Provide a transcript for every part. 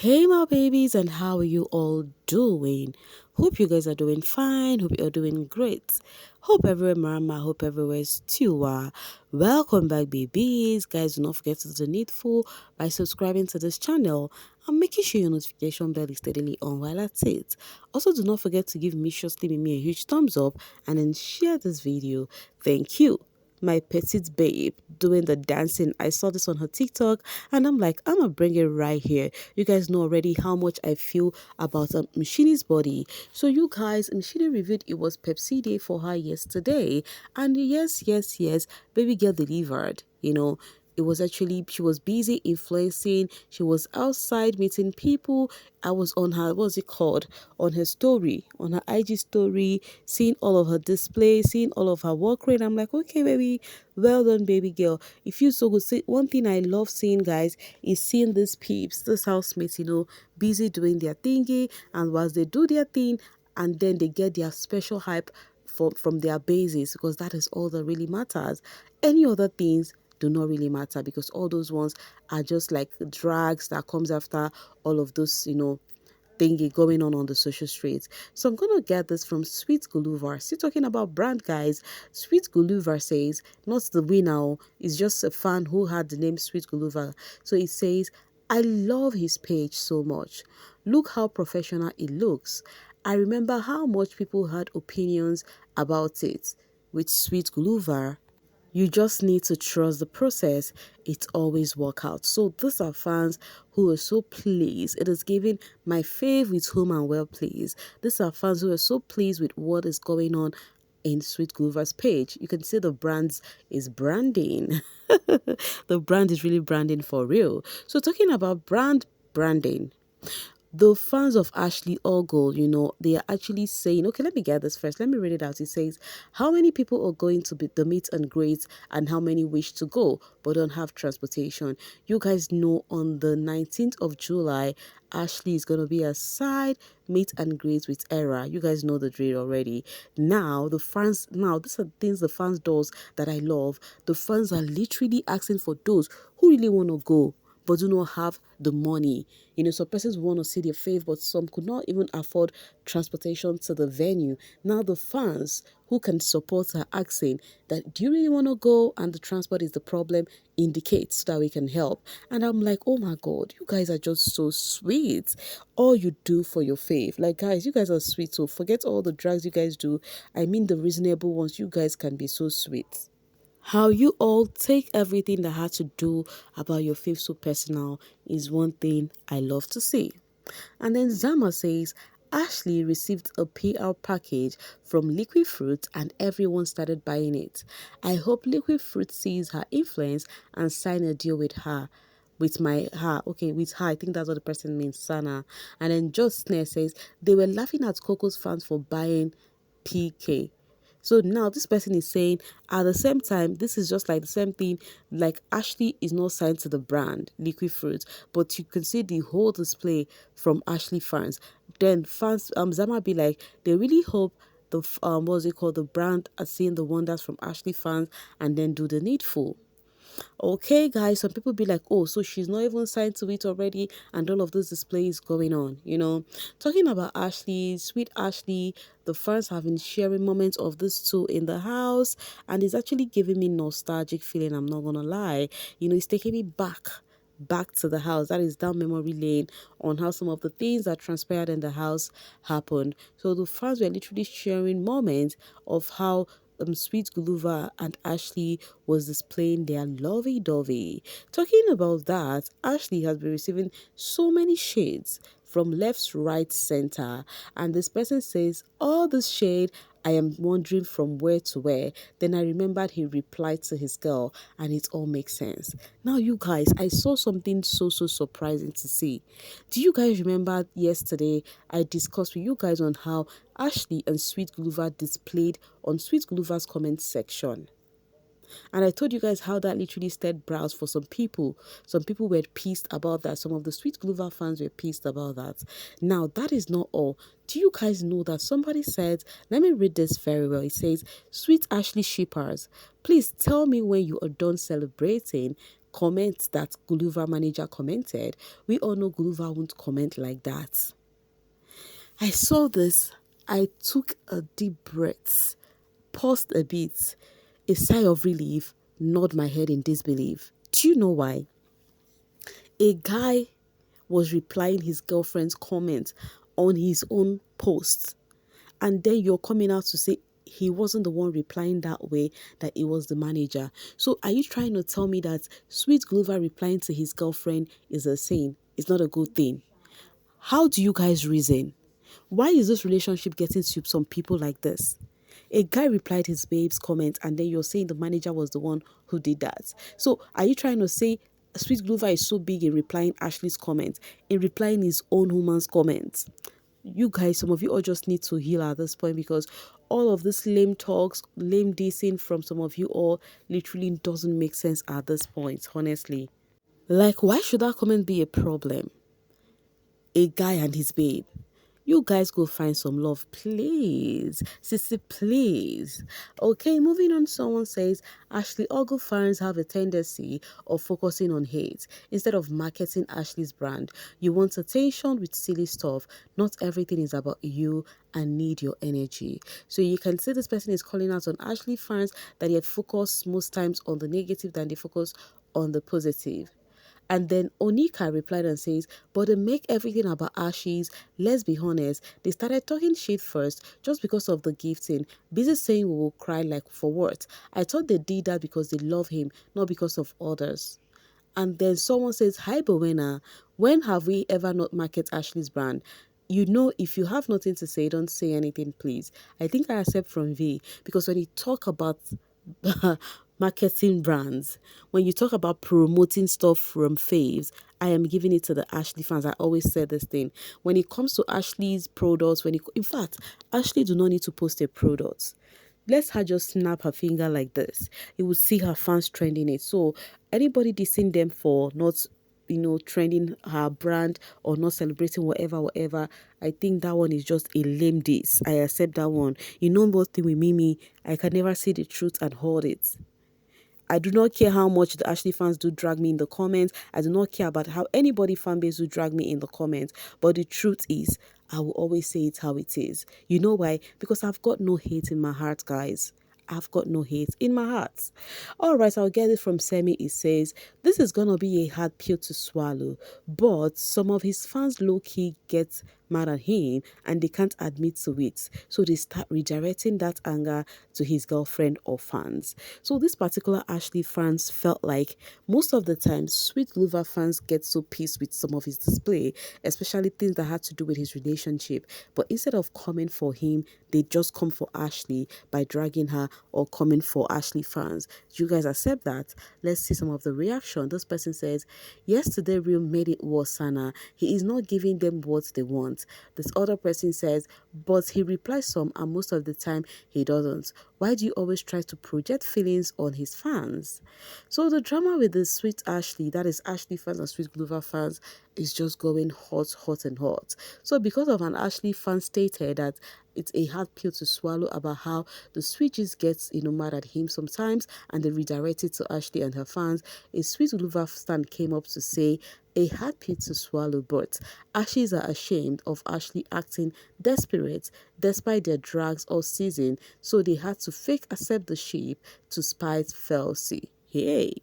Hey my babies, and how are you all doing? Hope you guys are doing fine. Hope you're doing great. Hope everywhere mama, hope everywhere is too. Welcome back babies. Guys, do not forget to do the needful by subscribing to this channel and making sure your notification bell is steadily on while at it. Also, do not forget to give me a huge thumbs up and then share this video. Thank you. My petite babe doing the dancing. I saw this on her TikTok and I'm like, I'm gonna bring it right here. You guys know already how much I feel about Mishini's body. So you guys, Mishini revealed it was Pepsi Day for her yesterday. And yes, baby girl delivered. It was actually, she was busy influencing. She was outside meeting people. I was on her, what's it called? On her story, on her IG story, seeing all of her display, seeing all of her work rate. I'm like, okay, baby, well done, baby girl. It feels so good. See, one thing I love seeing, guys, is seeing these peeps, this housemates, busy doing their thingy. And whilst they do their thing, and then they get their special hype from their bases, because that is all that really matters. Any other things do not really matter, because all those ones are just like drags that comes after all of those, thingy going on the social streets. So I'm gonna get this from Sweet Guluva. Still talking about brand, guys. Sweet Guluva says, not the winner, it's just a fan who had the name Sweet Guluva. So it says, I love his page so much. Look how professional it looks. I remember how much people had opinions about it. With Sweet Guluva, you just need to trust the process. It always work out. So these are fans who are so pleased. It is giving my fave with whom I'm well pleased. These are fans who are so pleased with what is going on in Sweet Glover's page. You can see the brands is branding. The brand is really branding for real. So talking about branding, the fans of Ashley Ogle, they are actually saying, okay, let me get this first. Let me read it out. It says, how many people are going to be the meet and greet and how many wish to go but don't have transportation? You guys know on the 19th of July, Ashley is going to be a side meet and greet with Era. You guys know the drill already. Now, these are things the fans does that I love. The fans are literally asking for those who really want to go but do not have the money. Some persons want to see their fave, but some could not even afford transportation to the venue. Now the fans who can support are asking that, do you really want to go? And the transport is the problem, indicates so that we can help. And I'm like, oh my God, you guys are just so sweet. All you do for your fave. Like, guys, you guys are sweet. So forget all the drugs you guys do. I mean the reasonable ones. You guys can be so sweet. How you all take everything that had to do about your faith so personal is one thing I love to see. And then Zama says, Ashley received a PR package from Liquid Fruit and everyone started buying it. I hope Liquid Fruit sees her influence and sign a deal with her. With her, I think that's what the person means, Sana. And then Just Snare says, they were laughing at Coco's fans for buying PK. So now this person is saying at the same time, this is just like the same thing, like Ashley is not signed to the brand Liquid Fruit, but you can see the whole display from Ashley fans. Then fans, Zama be like, they really hope the what's it called, the brand are seeing the wonders from Ashley fans and then do the needful. Okay, guys, some people be like, oh, so she's not even signed to it already, and all of this display is going on, Talking about Ashley, sweet Ashley, the fans have been sharing moments of this two in the house, and it's actually giving me nostalgic feeling, I'm not gonna lie. It's taking me back to the house. That is down memory lane on how some of the things that transpired in the house happened. So the fans were literally sharing moments of how Sweet Guluva and Ashley was displaying their lovey-dovey. Talking about that, Ashley has been receiving so many shades from left, right, center. And this person says, all this shade, I am wondering from where to where. Then I remembered he replied to his girl and it all makes sense. Now, you guys, I saw something so surprising to see. Do you guys remember yesterday I discussed with you guys on how Ashley and Sweet Guluva displayed on Sweet Guluva's comment section? And I told you guys how that literally stirred brows for some people. Some people were pissed about that. Some of the Sweet Glover fans were pissed about that. Now, that is not all. Do you guys know that somebody said, let me read this very well. It says, Sweet Ashley shippers, please tell me when you are done celebrating. comment that Guluva manager commented, we all know Guluva won't comment like that. I saw this. I took a deep breath, paused a bit, a sigh of relief, nod my head in disbelief. Do you know why? A guy was replying his girlfriend's comment on his own post, and then you're coming out to say he wasn't the one replying that way, that it was the manager. So are you trying to tell me that Sweet Glover replying to his girlfriend is a sin? It's not a good thing? How do you guys reason? Why is this relationship getting to some people like this? A guy replied his babe's comment, and then you're saying the manager was the one who did that. So are you trying to say Sweet Glover is so big in replying Ashley's comment, in replying his own woman's comment? You guys, some of you all just need to heal at this point, because all of this lame talks, lame dissing from some of you all literally doesn't make sense at this point, honestly. Like, why should that comment be a problem? A guy and his babe. You guys go find some love, please. Sissy, please. Okay, moving on. Someone says, Ashley, Ogle fans have a tendency of focusing on hate instead of marketing Ashley's brand. You want attention with silly stuff. Not everything is about you and need your energy. So you can see this person is calling out on Ashley fans that they focus most times on the negative than they focus on the positive. And then Onika replied and says, but they make everything about Ashes. Let's be honest, they started talking shit first just because of the gifting. Busy saying we will cry, like for what? I thought they did that because they love him, not because of others. And then someone says, hi Bowena, when have we ever not market Ashley's brand? You know, if you have nothing to say, don't say anything, please. I think I accept from V, because when you talk about marketing brands, when you talk about promoting stuff from faves, I am giving it to the Ashley fans. I always say this thing. When it comes to Ashley's products, in fact, Ashley do not need to post a product. Let her just snap her finger like this. You will see her fans trending it. So anybody dissing them for not, trending her brand or not celebrating whatever, I think that one is just a lame diss. I accept that one. You know what thing with Mimi, I can never see the truth and hold it. I do not care how much the Ashley fans do drag me in the comments. I do not care about how anybody fan base do drag me in the comments. But the truth is, I will always say it how it is. You know why? Because I've got no hate in my heart, guys. I've got no hate in my heart. All right, I'll get it from Semi. It says, this is going to be a hard pill to swallow, but some of his fans low-key get mad at him and they can't admit to it. So they start redirecting that anger to his girlfriend or fans. So this particular Ashley fans felt like most of the time, Sweet Glover fans get so pissed with some of his display, especially things that had to do with his relationship. But instead of coming for him, they just come for Ashley by dragging her or coming for Ashley fans. Do you guys accept that? Let's see some of the reaction. This person says, yesterday Real made it worse, Sana. He is not giving them what they want. This other person says, but he replies some and most of the time he doesn't. Why do you always try to project feelings on his fans? So the drama with the Sweet Ashley, that is Ashley fans and Sweet Glover fans, is just going hot and hot. So because of an Ashley fan stated that it's a hard pill to swallow about how the switches gets mad at him sometimes and they redirect it to Ashley and her fans, a Sweet Glover stand came up to say a hard pill to swallow, but Ashes are ashamed of Ashley acting desperate despite their drags all season, so they had to fake accept the sheep to spite Felsi. Hey.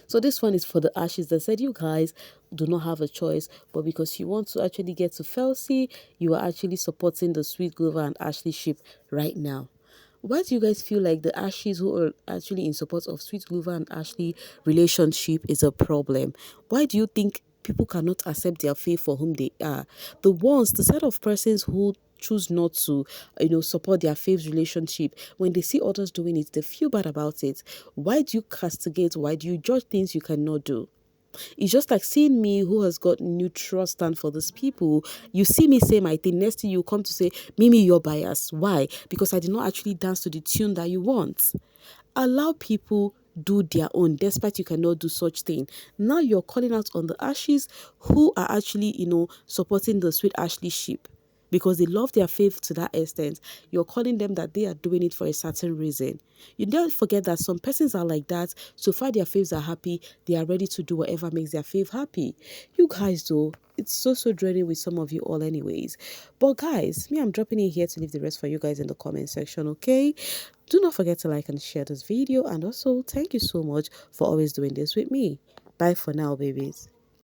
So this one is for the Ashes that said you guys do not have a choice, but because you want to actually get to Felsi, you are actually supporting the Sweet Glover and Ashley ship right now. Why do you guys feel like the Ashes who are actually in support of Sweet Glover and Ashley relationship is a problem? Why do you think people cannot accept their faith for whom they are? The set of persons who choose not to, support their faith's relationship, when they see others doing it, they feel bad about it. Why do you castigate? Why do you judge things you cannot do? It's just like seeing me who has got neutral stand for these people. You see me say my thing, next thing you come to say, Mimi, you're biased. Why? Because I did not actually dance to the tune that you want. Allow people do their own, despite you cannot do such thing. Now you're calling out on the Ashes who are actually, supporting the Sweet Ashley ship. because they love their faith to that extent. You're calling them that they are doing it for a certain reason. You don't forget that some persons are like that. So far their faves are happy, they are ready to do whatever makes their fave happy. You guys though, it's so draining with some of you all anyways. But guys, me, I'm dropping in here to leave the rest for you guys in the comment section, okay? Do not forget to like and share this video, and also thank you so much for always doing this with me. Bye for now, babies.